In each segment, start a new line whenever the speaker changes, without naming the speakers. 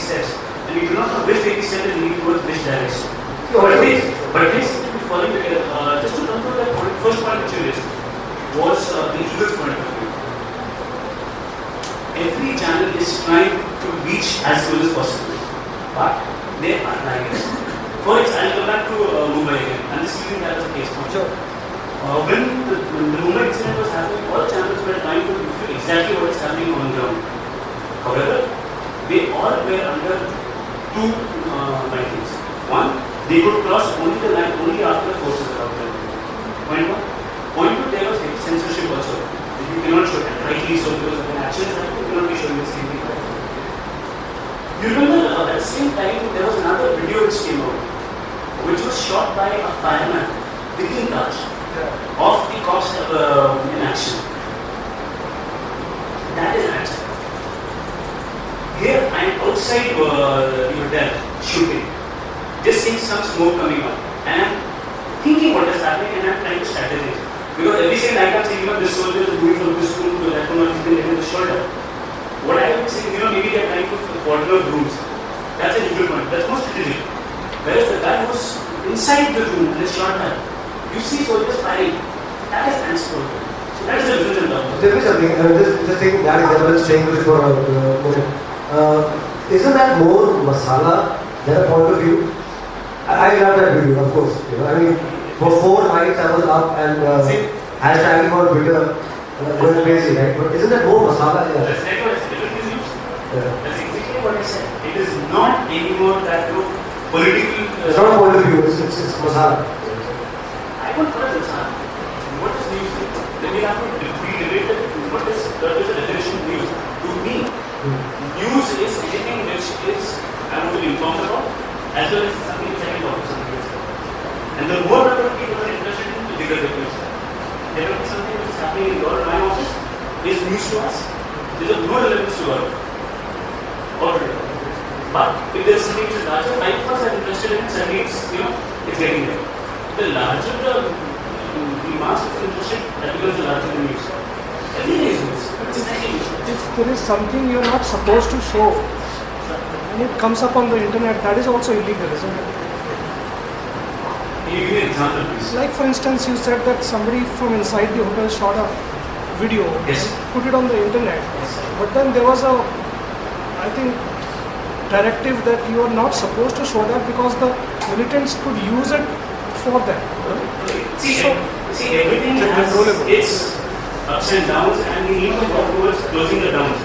steps, and you do not know which baby step is leading towards which direction. But they seem to be falling together. Just to come to that point, first point which you raised was the eagle's point of view. Every channel is trying to reach as close as possible, but they are liars. For example, I'll go back to Mumbai again, and this using that as a case point.
Sure.
When the Mumbai incident was happening, all channels were trying to reveal exactly what is happening on the ground. However, they all were under two things. One, they could cross only the line only after the forces are out there. Point one. Point two, there was heavy censorship also. You cannot show it, rightly so, because when action is happening, you cannot be showing the same thing. You remember at the same time, there was another video which came out, which was shot by a fireman, Viking Taj, of the cops in action. That is action. Here I am outside the hotel shooting, just seeing some smoke coming up, and I am thinking what is happening, and I am trying to strategize. Because every second I can say, this soldier is moving from this room to that room, and he's been hitting the shoulder. What I would say, maybe they are trying to quarter of rooms. That's a neutral point. That's more strategic. Whereas the guy who's inside the room and is shot at, you see soldiers firing. That is transport. So that is the difference in terms.
Tell me something. Just taking that example, staying with it for a moment. Isn't that more masala than a point of view? I love that video, of course. I mean, for 4 nights I was up and hashtagging on Twitter, going crazy, right? But isn't that more masala?
That's exactly what I said. That's exactly what I said. It is not anymore that political.
It's not a point of view. It's masala.
I won't call it masala. What is news? Then we have to debate what is the definition of news. To me, news is anything which is I want to be informed about, as well as something which I can talk to somebody else. And the more number of people are interested in, the bigger the news. There will be something which is happening in your my office is news to us. There is no relevance to our already. But if there is something which is larger, 5 of us are interested in it, suddenly it's getting there. The larger the mass is interested, that becomes the larger the news. Everything is news.
If there is something you are not supposed to show, and it comes up on the internet, that is also illegal, isn't it?
Can you give me an example, please?
Like for instance, you said that somebody from inside the hotel shot a video,
Yes.
put it on the internet,
Yes.
but then there was a, I think, directive that you are not supposed to show that because the militants could use it for that.
See, everything has its ups and downs, and we need to work towards closing the downs.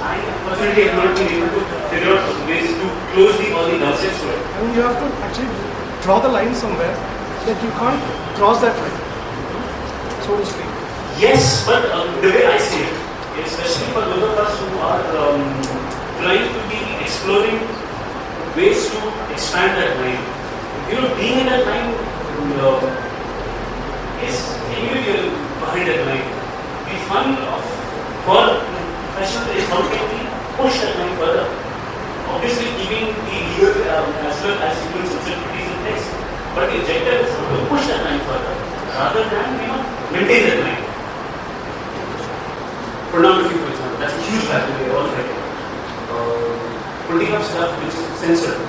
I unfortunately have not been able to figure out ways to close all the downsides to it.
I mean, you have to actually draw the line somewhere that you can't cross that line, so to speak.
Yes, but the way I see it, especially for those of us who are trying to be exploring ways to expand that line. Being in that line is anyway you're behind that line. The fun for professionals is how can we push that line further. Obviously, keeping the legal as well as human sensitivities in place. But the objective is how to push that line further rather than maintain that line. Pornography, for example, that's a huge factor we are all fighting. Putting up stuff which is censored.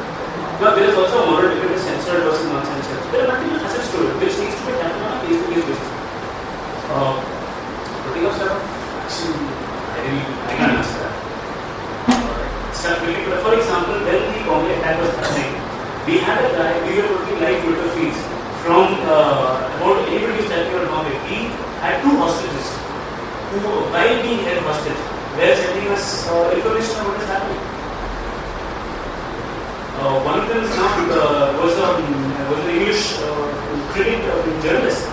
But there is also a moral debate between censored versus non-censored. There are multiple facets to it, which needs to be handled on a case-to-case basis. Putting up stuff, actually, I can't answer that. Stuff really, but for example, when the Bombay attack was happening, we had a guy, we were working live Twitter feeds from about anybody who's telling about Bombay. We had 2 hostages who, while being held hostage, were sending us information about what is happening. One of them is now was an English critic journalist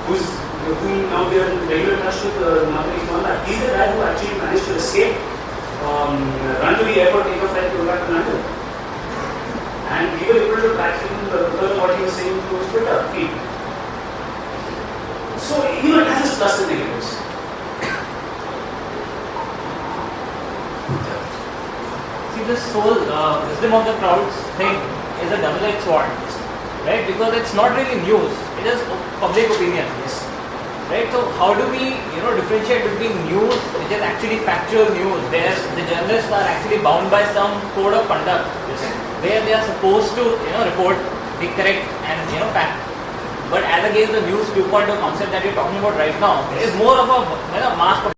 whom now they are in regular touch with Nathaniel Ismail. He's the guy who actually managed to escape, run to the airport, take a flight, go back to London. And we were able to track him because of what he was saying to his Twitter feed. So, it has its plus and negatives.
See, this whole wisdom of the crowds thing is a double-edged sword, right? Because it's not really news, it is public opinion.
Yes.
right? So how do we, differentiate between news, which is actually factual news, where the journalists are actually bound by some code of conduct, where they are supposed to, report the correct and fact. But as against the news 2.0 concept that we're talking about right now, is more of a mass